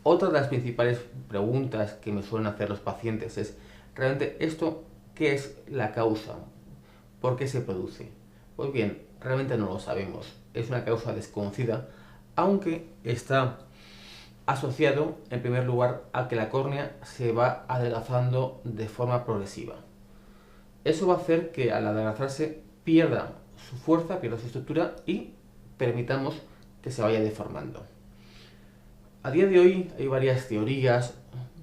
Otra de las principales preguntas que me suelen hacer los pacientes es, ¿realmente esto qué es la causa? ¿Por qué se produce? Pues bien, realmente no lo sabemos. Es una causa desconocida, aunque está asociado en primer lugar a que la córnea se va adelgazando de forma progresiva. Eso va a hacer que al adelgazarse pierda su fuerza, pierda su estructura y permitamos que se vaya deformando. A día de hoy hay varias teorías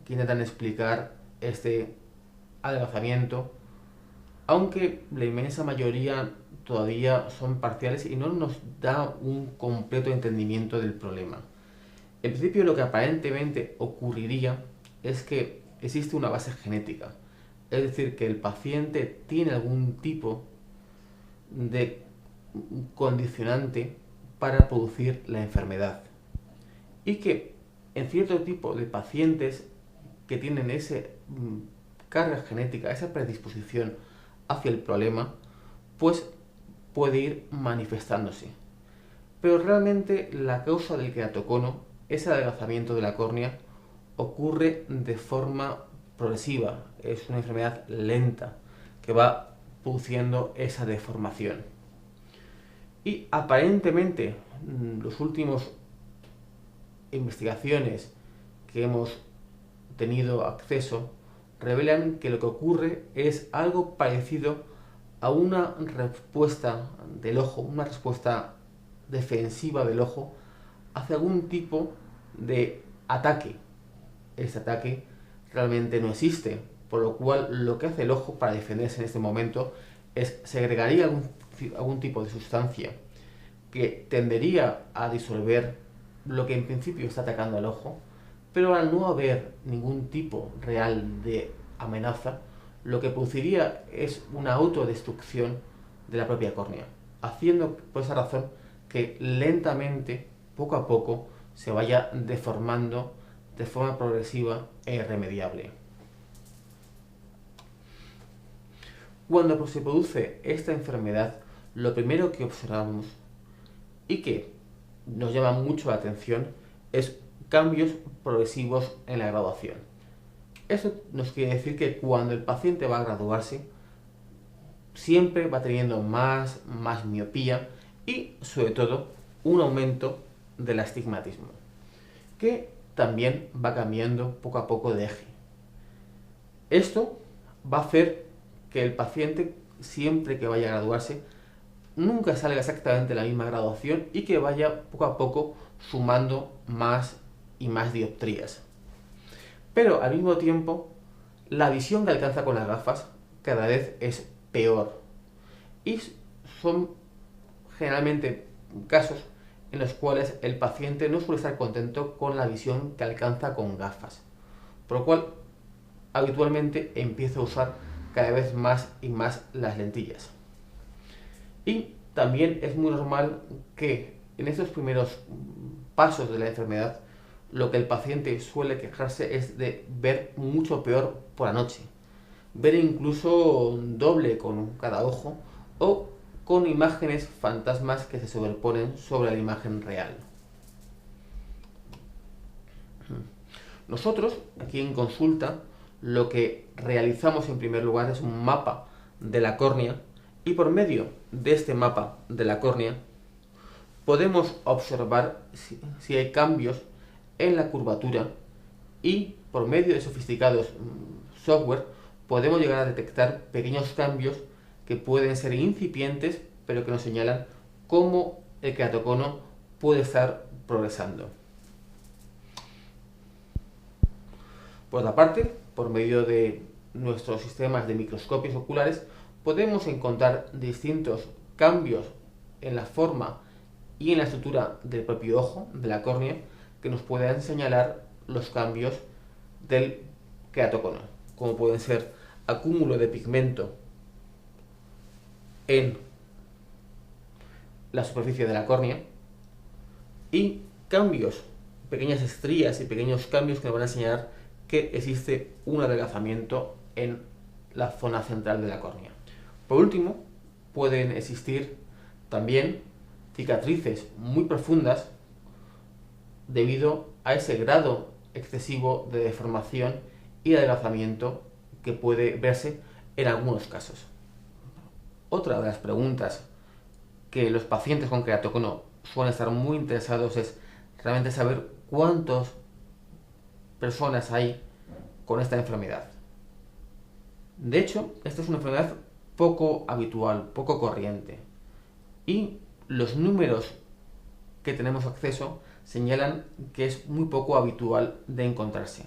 que intentan explicar este adelgazamiento, aunque la inmensa mayoría todavía son parciales y no nos da un completo entendimiento del problema. En principio, lo que aparentemente ocurriría es que existe una base genética, es decir, que el paciente tiene algún tipo de condicionante para producir la enfermedad y que en cierto tipo de pacientes que tienen esa carga genética, esa predisposición hacia el problema, pues puede ir manifestándose. Pero realmente la causa del queratocono, ese adelgazamiento de la córnea, ocurre de forma progresiva, es una enfermedad lenta que va produciendo esa deformación. Y aparentemente los últimos investigaciones que hemos tenido acceso revelan que lo que ocurre es algo parecido a una respuesta del ojo, una respuesta defensiva del ojo hacia algún tipo de ataque. Este ataque realmente no existe, por lo cual lo que hace el ojo para defenderse en este momento es segregaría algún tipo de sustancia que tendería a disolver lo que en principio está atacando al ojo, pero al no haber ningún tipo real de amenaza, lo que produciría es una autodestrucción de la propia córnea, haciendo por esa razón que lentamente, poco a poco, se vaya deformando de forma progresiva e irremediable. Cuando se produce esta enfermedad, lo primero que observamos y que nos llama mucho la atención es cambios progresivos en la graduación. Eso nos quiere decir que cuando el paciente va a graduarse, siempre va teniendo más miopía y, sobre todo, un aumento del astigmatismo, que también va cambiando poco a poco de eje. Esto va a hacer que el paciente, siempre que vaya a graduarse, nunca salga exactamente la misma graduación y que vaya poco a poco sumando más y más dioptrías. Pero al mismo tiempo, la visión que alcanza con las gafas cada vez es peor. Y son generalmente casos en los cuales el paciente no suele estar contento con la visión que alcanza con gafas. Por lo cual, habitualmente empieza a usar cada vez más y más las lentillas. Y también es muy normal que en estos primeros pasos de la enfermedad, lo que el paciente suele quejarse es de ver mucho peor por la noche. Ver incluso doble con cada ojo o con imágenes fantasmas que se sobreponen sobre la imagen real. Nosotros, aquí en consulta, lo que realizamos en primer lugar es un mapa de la córnea y por medio de este mapa de la córnea podemos observar si hay cambios en la curvatura y por medio de sofisticados software podemos llegar a detectar pequeños cambios que pueden ser incipientes pero que nos señalan cómo el queratocono puede estar progresando. Por otra parte, por medio de nuestros sistemas de microscopios oculares podemos encontrar distintos cambios en la forma y en la estructura del propio ojo, de la córnea, que nos puedan señalar los cambios del queratocono, como pueden ser acúmulo de pigmento en la superficie de la córnea y cambios, pequeñas estrías y pequeños cambios que nos van a señalar que existe un adelgazamiento en la zona central de la córnea. Por último, pueden existir también cicatrices muy profundas debido a ese grado excesivo de deformación y de adelgazamiento que puede verse en algunos casos. Otra de las preguntas que los pacientes con queratocono suelen estar muy interesados es realmente saber cuántas personas hay con esta enfermedad. De hecho, esta es una enfermedad poco habitual, poco corriente. Y los números que tenemos acceso señalan que es muy poco habitual de encontrarse.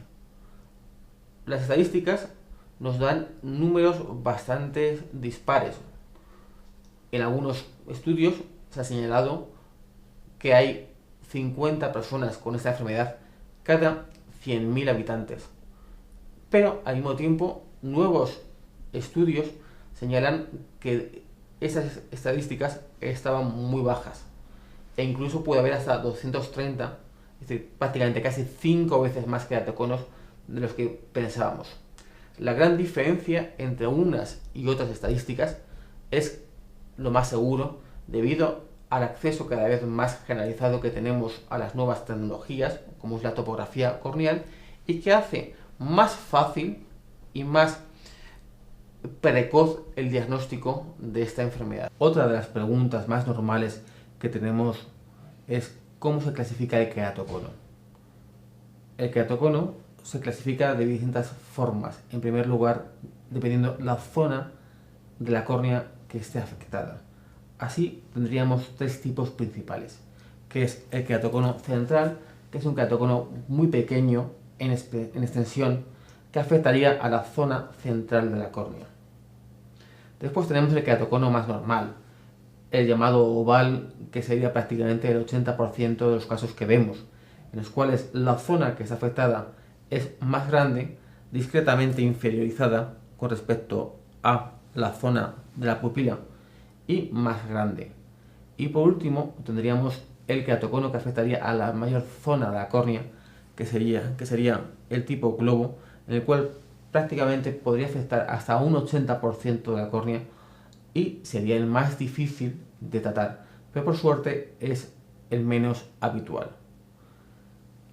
Las estadísticas nos dan números bastante dispares. En algunos estudios se ha señalado que hay 50 personas con esta enfermedad cada 100.000 habitantes. Pero al mismo tiempo, nuevos estudios señalan que esas estadísticas estaban muy bajas. E incluso puede haber hasta 230, es decir, prácticamente casi 5 veces más queratoconos de los que pensábamos. La gran diferencia entre unas y otras estadísticas es lo más seguro debido al acceso cada vez más generalizado que tenemos a las nuevas tecnologías, como es la topografía corneal, y que hace más fácil y más precoz el diagnóstico de esta enfermedad. Otra de las preguntas más normales que tenemos es cómo se clasifica el queratocono. El queratocono se clasifica de distintas formas. En primer lugar, dependiendo la zona de la córnea que esté afectada. Así tendríamos tres tipos principales, que es el queratocono central, que es un queratocono muy pequeño en extensión, que afectaría a la zona central de la córnea. Después tenemos el queratocono más normal, el llamado oval, que sería prácticamente el 80% de los casos que vemos, en los cuales la zona que está afectada es más grande, discretamente inferiorizada con respecto a la zona de la pupila y más grande. Y por último tendríamos el queratocono que afectaría a la mayor zona de la córnea, que sería el tipo globo, en el cual prácticamente podría afectar hasta un 80% de la córnea y sería el más difícil de tratar, pero por suerte es el menos habitual.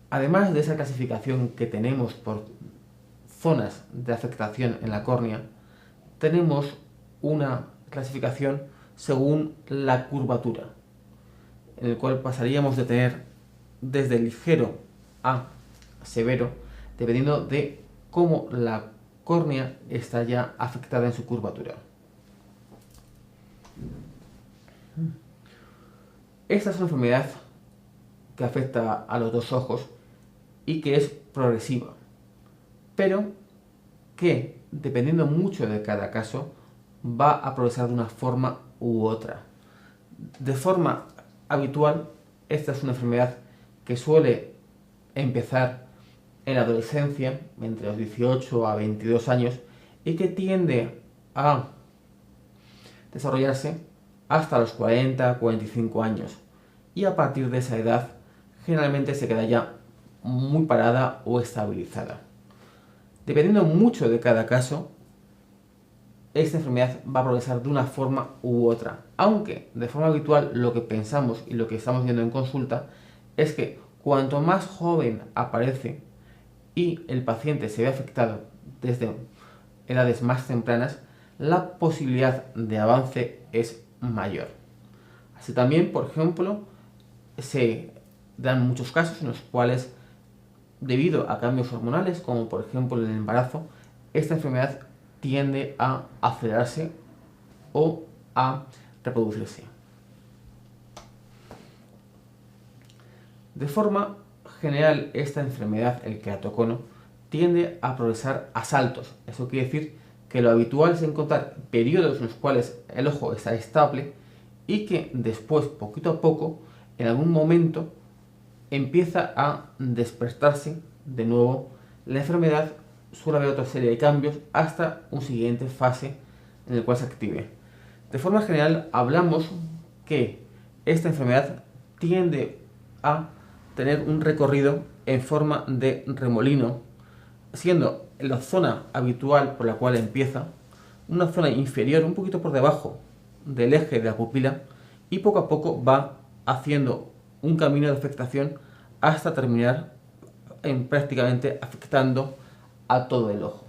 Además de esa clasificación que tenemos por zonas de afectación en la córnea, tenemos una clasificación según la curvatura, en el cual pasaríamos de tener desde ligero a severo, dependiendo de cómo la córnea está ya afectada en su curvatura. Esta es una enfermedad que afecta a los dos ojos y que es progresiva, pero que, dependiendo mucho de cada caso, va a progresar de una forma u otra. De forma habitual, esta es una enfermedad que suele empezar en la adolescencia, entre los 18 a 22 años, y que tiende a desarrollarse hasta los 40-45 años. Y a partir de esa edad, generalmente se queda ya muy parada o estabilizada. Dependiendo mucho de cada caso, esta enfermedad va a progresar de una forma u otra. Aunque de forma habitual lo que pensamos y lo que estamos viendo en consulta es que cuanto más joven aparece y el paciente se ve afectado desde edades más tempranas, la posibilidad de avance es mayor. Así también, por ejemplo, se dan muchos casos en los cuales, debido a cambios hormonales, como por ejemplo en el embarazo, esta enfermedad tiende a acelerarse o a reproducirse. De forma general, esta enfermedad, el queratocono, tiende a progresar a saltos. Eso quiere decir que lo habitual es encontrar periodos en los cuales el ojo está estable y que después, poquito a poco, en algún momento, empieza a despertarse de nuevo la enfermedad. Suele haber otra serie de cambios hasta una siguiente fase en la cual se active. De forma general, hablamos que esta enfermedad tiende a tener un recorrido en forma de remolino, siendo la zona habitual por la cual empieza una zona inferior, un poquito por debajo del eje de la pupila, y poco a poco va haciendo un camino de afectación hasta terminar prácticamente afectando a todo el ojo.